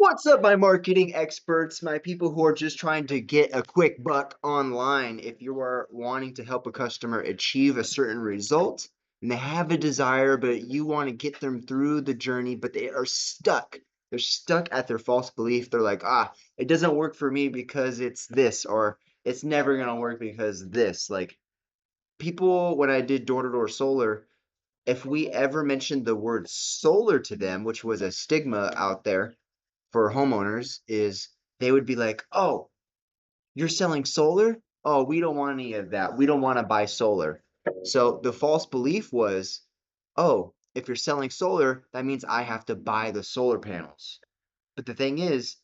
What's up, my marketing experts, my people who are just trying to get a quick buck online? If you are wanting to help a customer achieve a certain result and they have a desire, but you want to get them through the journey, but they are stuck. They're stuck at their false belief. They're like, it doesn't work for me because it's this, or it's never going to work because this. Like people, when I did door-to-door solar, if we ever mentioned the word solar to them, which was a stigma out there for homeowners, is they would be like, "Oh, you're selling solar? Oh, we don't want any of that. We don't want to buy solar." So the false belief was, "Oh, if you're selling solar, that means I have to buy the solar panels." But the thing is,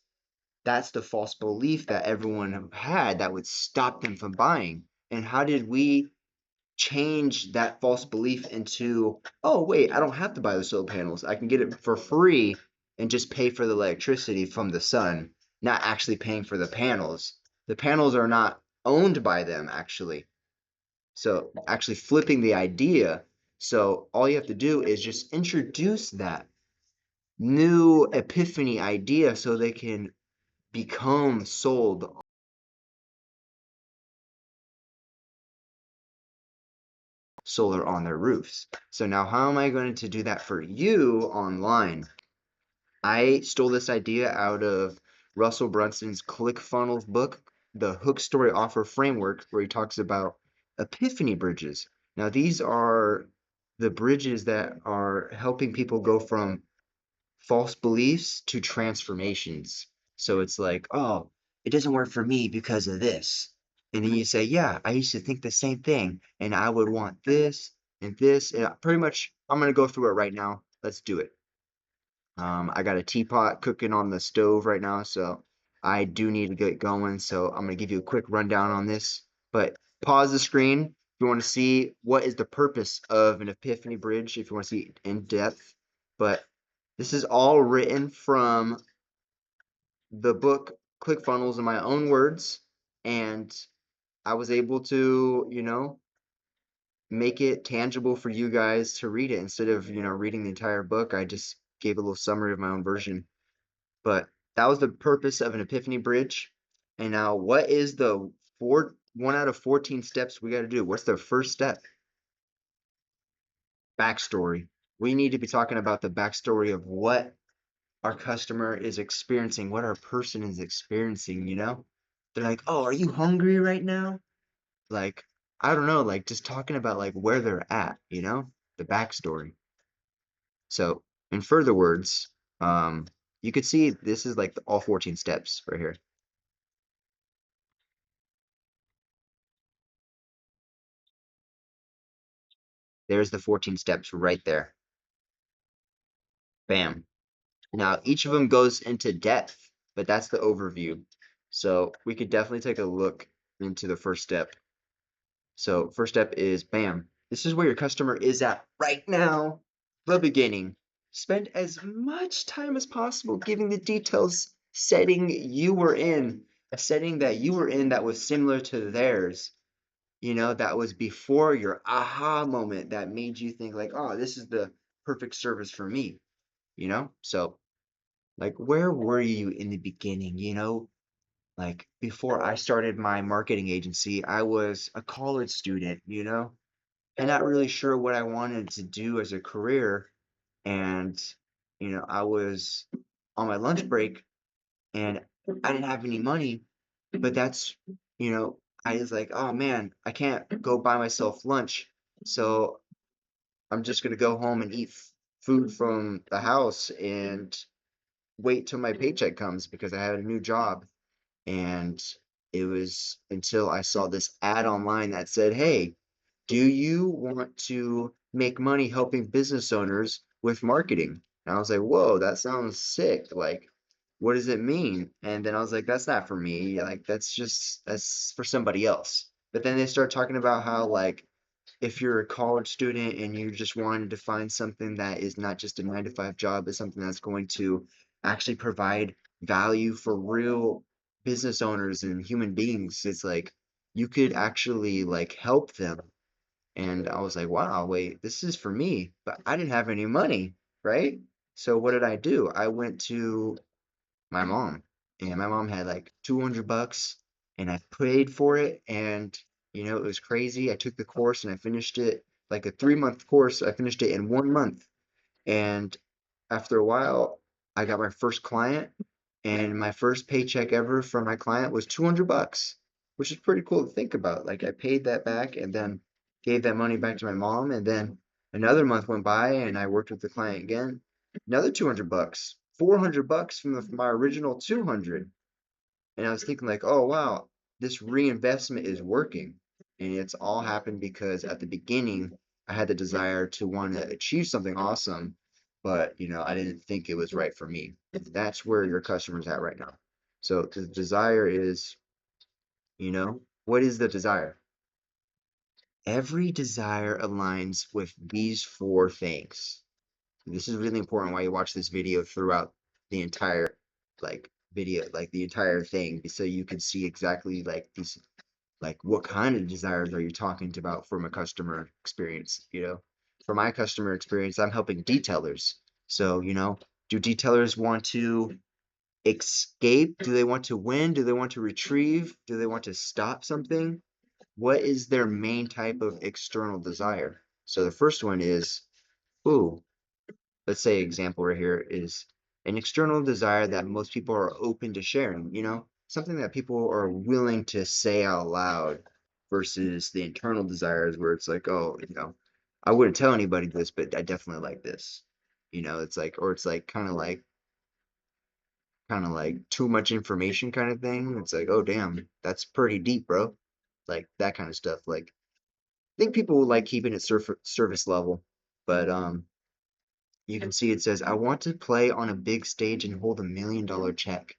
that's the false belief that everyone had that would stop them from buying. And how did we change that false belief into, oh, wait, I don't have to buy the solar panels. I can get it for free and just pay for the electricity from the sun, not actually paying for the panels. The panels are not owned by them, actually. So, actually flipping the idea. So, all you have to do is just introduce that new epiphany idea so they can become sold solar on their roofs. So, now how am I going to do that for you online? I stole this idea out of Russel Brunson's ClickFunnels book, the Hook Story Offer Framework, where he talks about epiphany bridges. Now, these are the bridges that are helping people go from false beliefs to transformations. So it's like, oh, it doesn't work for me because of this. And then you say, yeah, I used to think the same thing, and I would want this and this. And pretty much, I'm going to go through it right now. Let's do it. I got a teapot cooking on the stove right now, so I do need to get going. So I'm going to give you a quick rundown on this. But pause the screen if you want to see what is the purpose of an epiphany bridge, if you want to see it in depth. But this is all written from the book ClickFunnels in my own words, and I was able to, make it tangible for you guys to read it instead of, reading the entire book. I just gave a little summary of my own version. But that was the purpose of an epiphany bridge. And now, what is the one out of 14 steps we got to do? What's the first step? Backstory. We need to be talking about the backstory of what our customer is experiencing, what our person is experiencing. They're like, oh, are you hungry right now? Like, I don't know, like just talking about like where they're at, the backstory. So, in further words, you could see this is like all 14 steps right here. There's the 14 steps right there. Bam. Now, each of them goes into depth, but that's the overview. So we could definitely take a look into the first step. So first step is bam. This is where your customer is at right now, the beginning. Spend as much time as possible giving the details setting you were in, a setting that you were in that was similar to theirs. That was before your aha moment that made you think like, oh, this is the perfect service for me. So like, where were you in the beginning? Like before I started my marketing agency, I was a college student, and not really sure what I wanted to do as a career. And, I was on my lunch break and I didn't have any money, but you know, I was like, oh man, I can't go buy myself lunch. So I'm just gonna go home and eat food from the house and wait till my paycheck comes because I had a new job. And it was until I saw this ad online that said, hey, do you want to make money helping business owners with marketing? And I was like, whoa, that sounds sick. Like, what does it mean? And then I was like, that's not for me. Like, that's for somebody else. But then they start talking about how, like, if you're a college student and you just wanted to find something that is not just a 9 to 5 job, but something that's going to actually provide value for real business owners and human beings, it's like you could actually like help them. And I was like, wow, wait, this is for me, but I didn't have any money, right? So what did I do? I went to my mom. And my mom had like $200 and I paid for it. And, it was crazy. I took the course and I finished it like a 3-month course. I finished it in 1 month. And after a while, I got my first client, and my first paycheck ever from my client was $200, which is pretty cool to think about. Like I paid that back and then gave that money back to my mom, and then another month went by and I worked with the client again, another $200, $400 from my original 200. And I was thinking like, oh wow, this reinvestment is working. And it's all happened because at the beginning I had the desire to want to achieve something awesome, but I didn't think it was right for me. That's where your customer's at right now. So the desire is, what is the desire? Every desire aligns with these four things. This is really important why you watch this video throughout the entire video, like the entire thing, so you can see exactly like these, like what kind of desires are you talking about from a customer experience, For my customer experience, I'm helping detailers. So, do detailers want to escape? Do they want to win? Do they want to retrieve? Do they want to stop something? What is their main type of external desire? So the first one is, ooh, let's say example right here is an external desire that most people are open to sharing, something that people are willing to say out loud versus the internal desires where it's like, oh, I wouldn't tell anybody this, but I definitely like this. It's like, or it's like kind of like too much information kind of thing. It's like, oh damn, that's pretty deep, bro. Like that kind of stuff. Like I think people like keeping it surface level, but you can see it says, I want to play on a big stage and hold $1 million check.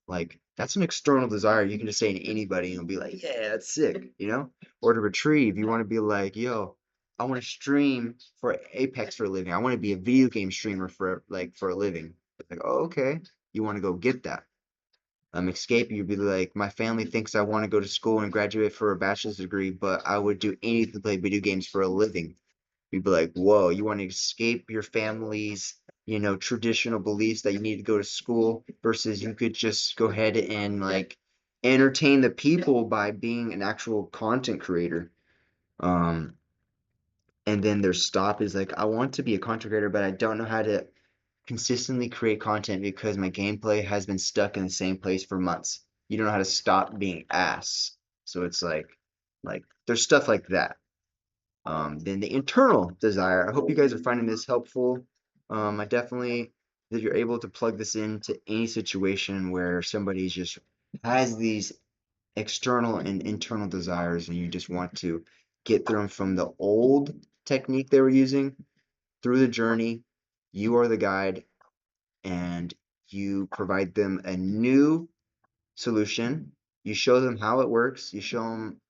Like, that's an external desire. You can just say to anybody and it'll be like, yeah, that's sick. Or to retrieve, you want to be like, yo, I want to stream for Apex for a living. I want to be a video game streamer for a living. Like, oh, okay. You want to go get that. Escape, you'd be like, my family thinks I want to go to school and graduate for a bachelor's degree, but I would do anything to play video games for a living. You'd be like, whoa, you want to escape your family's, traditional beliefs that you need to go to school versus you could just go ahead and like entertain the people by being an actual content creator. Um, and then their stop is like, I want to be a content creator, but I don't know how to consistently create content because my gameplay has been stuck in the same place for months. You don't know how to stop being ass. So it's like there's stuff like that. Then the internal desire. I hope you guys are finding this helpful. I definitely that you're able to plug this into any situation where somebody just has these external and internal desires, and you just want to get them from the old technique they were using through the journey. You are the guide, and you provide them a new solution. You show them how it works. You show them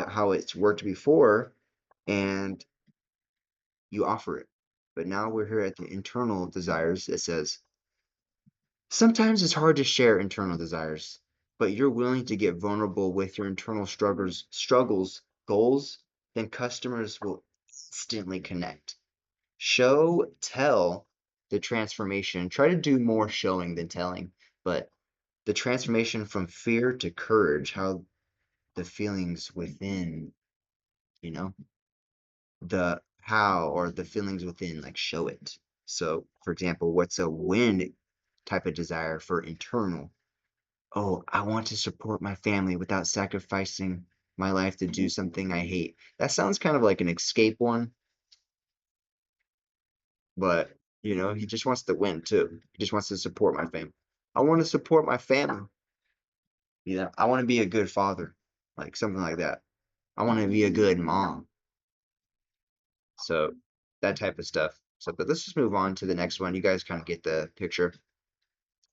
how it's worked before, and you offer it. But now we're here at the internal desires. It says, sometimes it's hard to share internal desires, but you're willing to get vulnerable with your internal struggles, goals, then customers will instantly connect. Show, tell the transformation. Try to do more showing than telling, but the transformation from fear to courage, how the feelings within, you know, the how or the feelings within like show it. So for example, what's a win type of desire for internal? Oh, I want to support my family without sacrificing my life to do something I hate. That sounds kind of like an escape one, but he just wants to win too. He just wants to support my family. I want to support my family. I want to be a good father, like something like that. I want to be a good mom. So that type of stuff. So, but let's just move on to the next one. You guys kind of get the picture.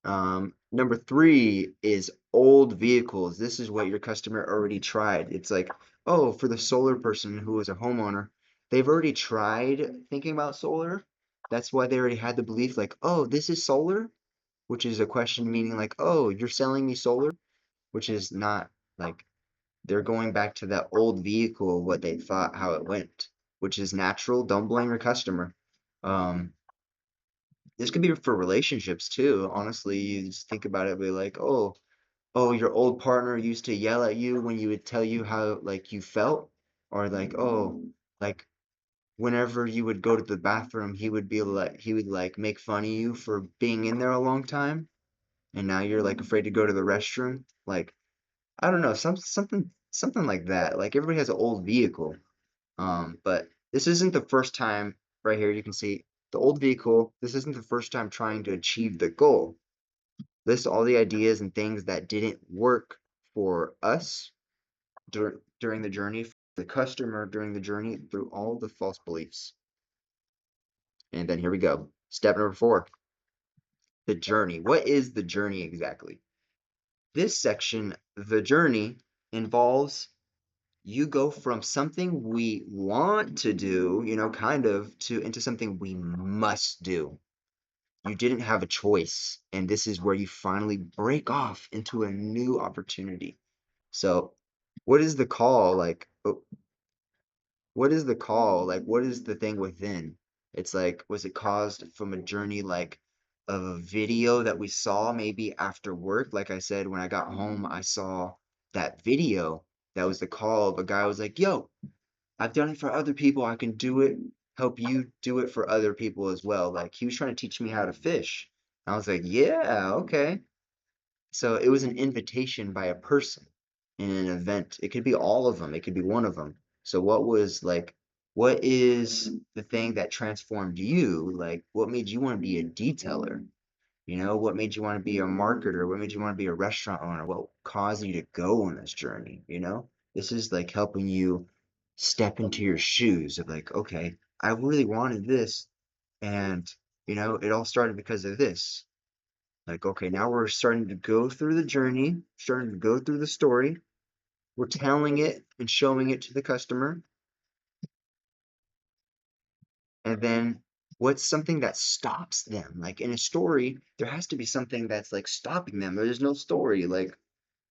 Number three is old vehicles. This is what your customer already tried. It's like, oh, for the solar person who is a homeowner, they've already tried thinking about solar. That's why they already had the belief, like, oh, this is solar, which is a question meaning like, oh, you're selling me solar, which is not like they're going back to that old vehicle, what they thought, how it went, which is natural. Don't blame your customer. Um, This could be for relationships too. Honestly, you just think about it, be like, oh, your old partner used to yell at you when you would tell you how like you felt, or like, oh, like whenever you would go to the bathroom, he would like make fun of you for being in there a long time, and now you're like afraid to go to the restroom. Like, I don't know, something like that. Like everybody has an old vehicle. But this isn't the first time right here you can see the old vehicle. This isn't the first time trying to achieve the goal. List all the ideas and things that didn't work for us during the journey, for the customer during the journey, through all the false beliefs. And then here we go. Step number 4, the journey. What is the journey exactly? This section, the journey, involves you go from something we want to do, kind of, to into something we must do. You didn't have a choice, and this is where you finally break off into a new opportunity. So, what is the call? Like, what is the call? Like, what is the thing within? It's like, was it caused from a journey like of a video that we saw maybe after work? Like I said, when I got home, I saw that video. That was the call. A guy was like, yo, I've done it for other people. I can do it, help you do it for other people as well. Like he was trying to teach me how to fish. I was like, yeah, okay. So it was an invitation by a person in an event. It could be all of them, it could be one of them. So what is the thing that transformed you? Like, what made you want to be a detailer? What made you want to be a marketer? What made you want to be a restaurant owner? What caused you to go on this journey? This is like helping you step into your shoes of like, okay, I really wanted this, and it all started because of this. Like, okay, now we're starting to go through the journey, starting to go through the story. We're telling it and showing it to the customer. And then what's something that stops them? Like in a story, there has to be something that's like stopping them. There's no story. Like,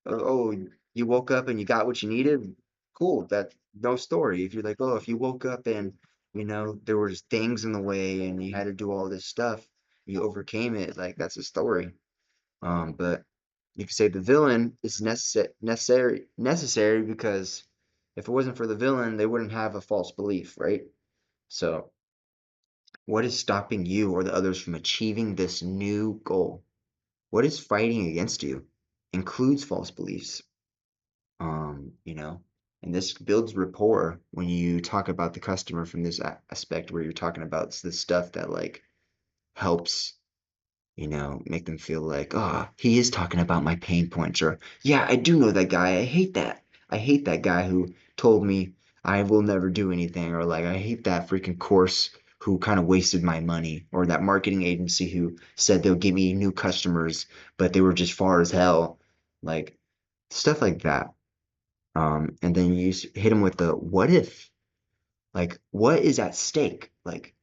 oh, you woke up and you got what you needed. Cool. That no story. If you're like, oh, if you woke up and there was things in the way and you had to do all this stuff, you overcame it. Like that's a story. But you could say the villain is necessary because if it wasn't for the villain, they wouldn't have a false belief, right? So, what is stopping you or the others from achieving this new goal? What is fighting against you? Includes false beliefs. You know, and this builds rapport when you talk about the customer from this aspect where you're talking about the stuff that like helps make them feel like, oh, he is talking about my pain points, or yeah, I do know that guy. I hate that. I hate that guy who told me I will never do anything, or like I hate that freaking course who kind of wasted my money, or that marketing agency who said they'll give me new customers, but they were just far as hell, like stuff like that. And then you hit them with the what if, like what is at stake, like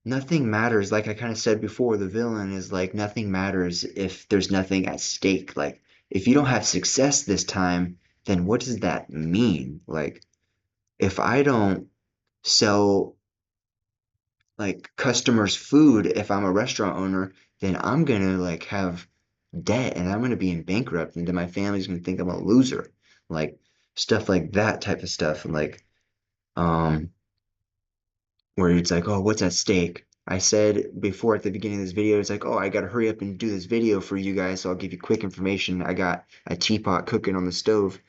nothing matters. Like I kind of said before, the villain is like nothing matters if there's nothing at stake. Like if you don't have success this time, then what does that mean? Like if I don't sell like customers food, if I'm a restaurant owner, then I'm gonna like have debt and I'm gonna be in bankrupt and then my family's gonna think I'm a loser. Like stuff like that type of stuff. And like um where it's like, oh, what's at stake? I said before at the beginning of this video, it's like, oh, I gotta hurry up and do this video for you guys, so I'll give you quick information. I got a teapot cooking on the stove.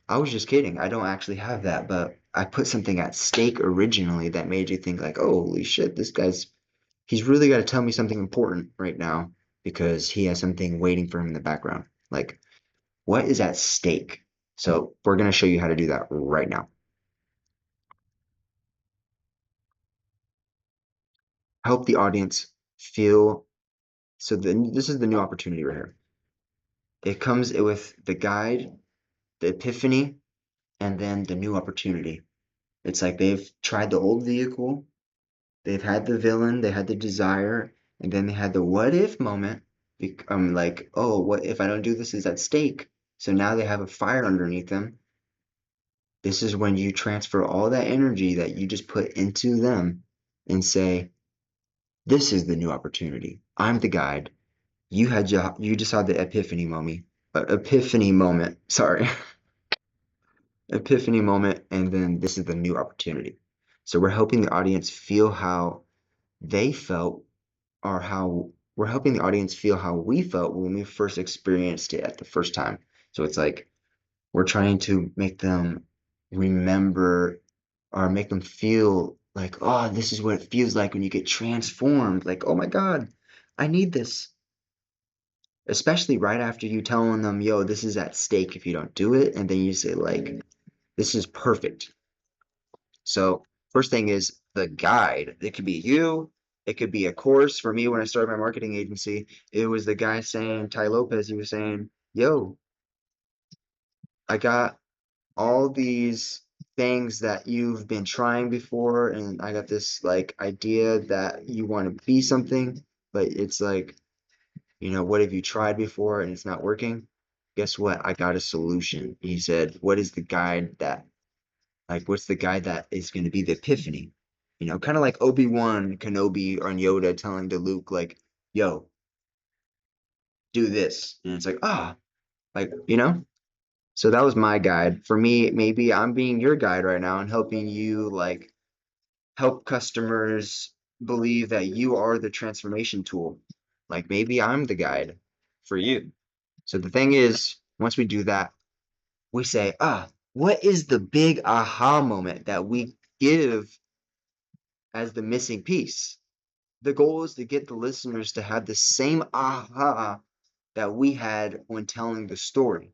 I was just kidding. I don't actually have that, but I put something at stake originally that made you think like, oh, holy shit, he's really got to tell me something important right now because he has something waiting for him in the background. Like, what is at stake? So we're gonna show you how to do that right now. Help the audience feel. So this is the new opportunity right here. It comes with the guide, the epiphany, and then the new opportunity. It's like they've tried the old vehicle, they've had the villain, they had the desire, and then they had the what if moment. Like, oh, what if I don't do this is at stake? So now they have a fire underneath them. This is when you transfer all that energy that you just put into them and say, This is the new opportunity. I'm the guide. You just had the epiphany moment. Epiphany moment. Sorry. Epiphany moment, and then this is the new opportunity. So we're helping the audience feel how they felt, or how we're helping the audience feel how we felt when we first experienced it at the first time. So it's like we're trying to make them remember or make them feel like, oh, this is what it feels like when you get transformed. Like, oh my God, I need this. Especially right after you telling them, yo, this is at stake if you don't do it. And then you say, like, this is perfect. So, first thing is the guide. It could be you, it could be a course. For me, when I started my marketing agency, it was the guy saying, Tai Lopez, he was saying, yo, I got all these things that you've been trying before, and I got this like idea that you want to be something, but it's like, what have you tried before and it's not working? Guess what? I got a solution. He said, what's the guide that is going to be the epiphany? Kind of like Obi-Wan Kenobi or Yoda telling to Luke, like, yo, do this. And it's like, like. So that was my guide. For me, maybe I'm being your guide right now and helping you like help customers believe that you are the transformation tool. Like maybe I'm the guide for you. So the thing is, once we do that, we say, what is the big aha moment that we give as the missing piece? The goal is to get the listeners to have the same aha that we had when telling the story.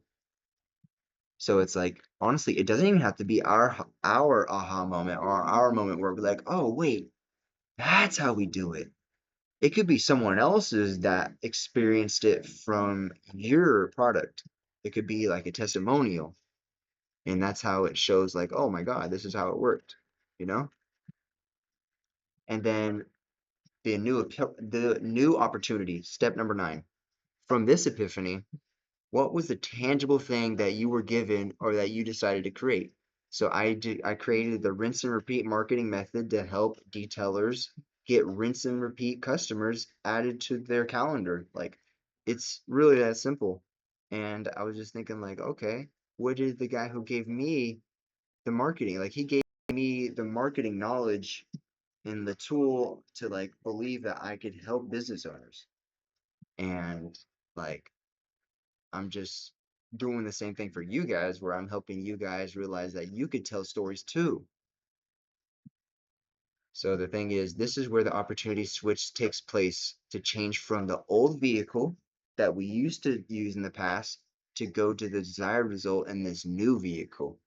So it's like, honestly, it doesn't even have to be our aha moment or our moment where we're like, oh wait, that's how we do it. It could be someone else's that experienced it from your product. It could be like a testimonial, and that's how it shows like, oh my God, this is how it worked, you know? And then the new opportunity, step number 9. From this epiphany, what was the tangible thing that you were given or that you decided to create? So I created the rinse and repeat marketing method to help detailers get rinse and repeat customers added to their calendar. Like it's really that simple. And I was just thinking like, okay, what did the guy who gave me the marketing? Like he gave me the marketing knowledge and the tool to like believe that I could help business owners. And like I'm just doing the same thing for you guys where I'm helping you guys realize that you could tell stories too. So the thing is, this is where the opportunity switch takes place to change from the old vehicle that we used to use in the past to go to the desired result in this new vehicle.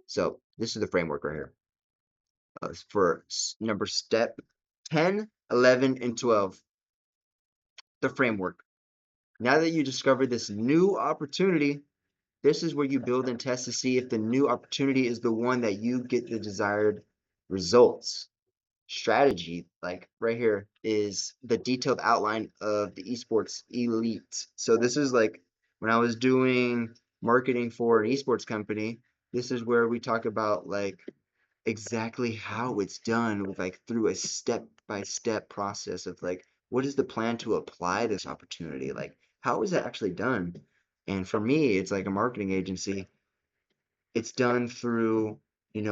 So this is the framework right here. For number step 10, 11, and 12, the framework. Now that you discovered this new opportunity, this is where you build and test to see if the new opportunity is the one that you get the desired results. Strategy, like right here, is the detailed outline of the esports elite. So this is like when I was doing marketing for an esports company, this is where we talk about like exactly how it's done with like through a step by step process of like what is the plan to apply this opportunity, like how is it actually done. And for me it's like a marketing agency, it's done through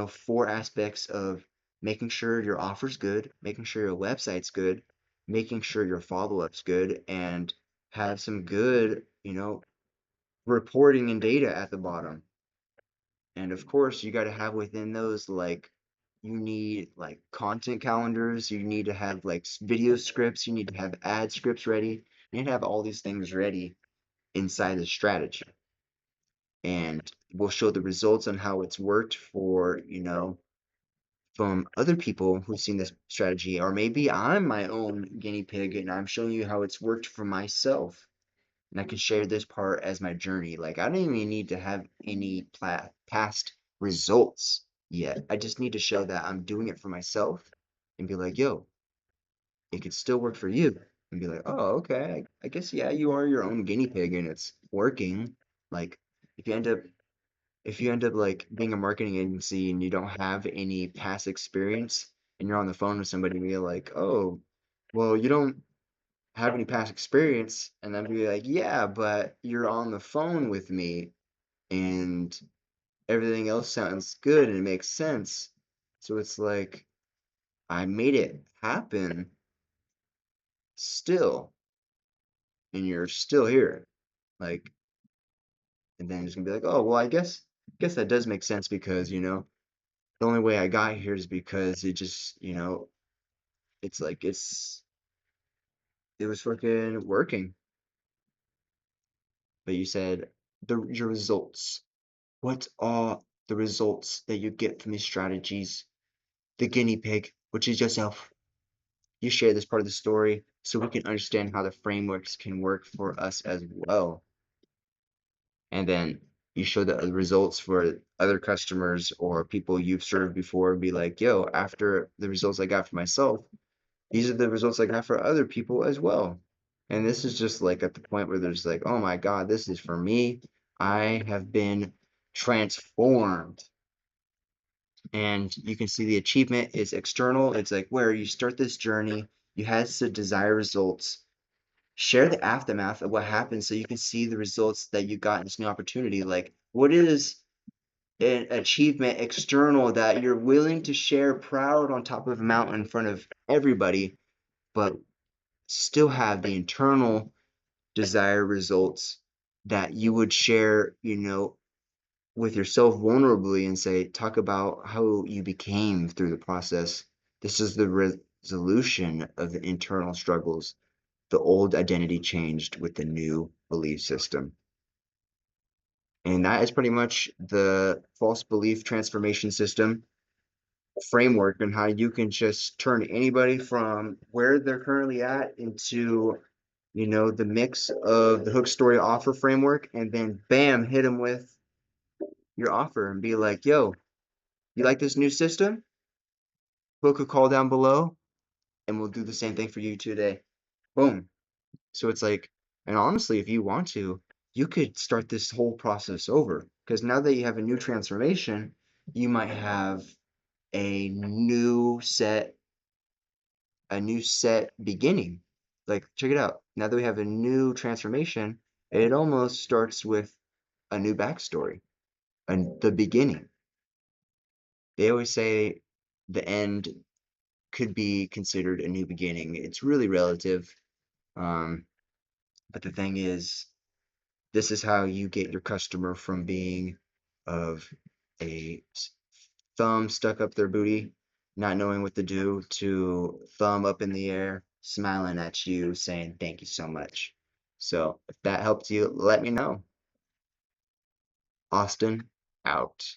4 aspects of making sure your offer's good, making sure your website's good, making sure your follow-up's good, and have some good reporting and data at the bottom. And of course, you got to have within those like you need like content calendars, you need to have like video scripts, you need to have ad scripts ready, you need to have all these things ready inside the strategy. And we'll show the results on how it's worked for, from other people who've seen this strategy. Or maybe I'm my own guinea pig and I'm showing you how it's worked for myself. And I can share this part as my journey. Like I don't even need to have any past results yet. I just need to show that I'm doing it for myself and be like, yo, it could still work for you. And be like, oh, okay. I guess yeah, you are your own guinea pig and it's working. Like if you end up like being a marketing agency and you don't have any past experience and you're on the phone with somebody and you're like, oh, well, you don't have any past experience, and then be like, yeah, but you're on the phone with me and everything else sounds good and it makes sense. So it's like I made it happen still, and you're still here. Like, and then it's gonna be like, oh, well, I guess that does make sense because, the only way I got here is because it just, it's like it was fucking working. But you said your results. What are the results that you get from these strategies? The guinea pig, which is yourself. You share this part of the story so we can understand how the frameworks can work for us as well. And then you show the results for other customers or people you've served before and be like, yo, after the results I got for myself, these are the results I got for other people as well. And this is just like at the point where there's like, oh my God, this is for me. I have been transformed. And you can see the achievement is external. It's like where you start this journey, you had the desired results. Share the aftermath of what happened so you can see the results that you got in this new opportunity. Like, what is an achievement external that you're willing to share proud on top of a mountain in front of everybody, but still have the internal desired results that you would share, with yourself vulnerably and say, talk about how you became through the process. This is the resolution of the internal struggles. The old identity changed with the new belief system. And that is pretty much the false belief transformation system framework and how you can just turn anybody from where they're currently at into, the mix of the hook story offer framework and then bam, hit them with your offer and be like, yo, you like this new system? Book a call down below and we'll do the same thing for you today. Boom. So it's like, and honestly, if you want to, you could start this whole process over because now that you have a new transformation, you might have a new set, beginning. Like, check it out. Now that we have a new transformation, it almost starts with a new backstory and the beginning. They always say the end could be considered a new beginning. It's really relative. Um, but the thing is, this is how you get your customer from being of a thumb stuck up their booty, not knowing what to do, to thumb up in the air, smiling at you, saying thank you so much. So if that helped you, let me know. Austin out.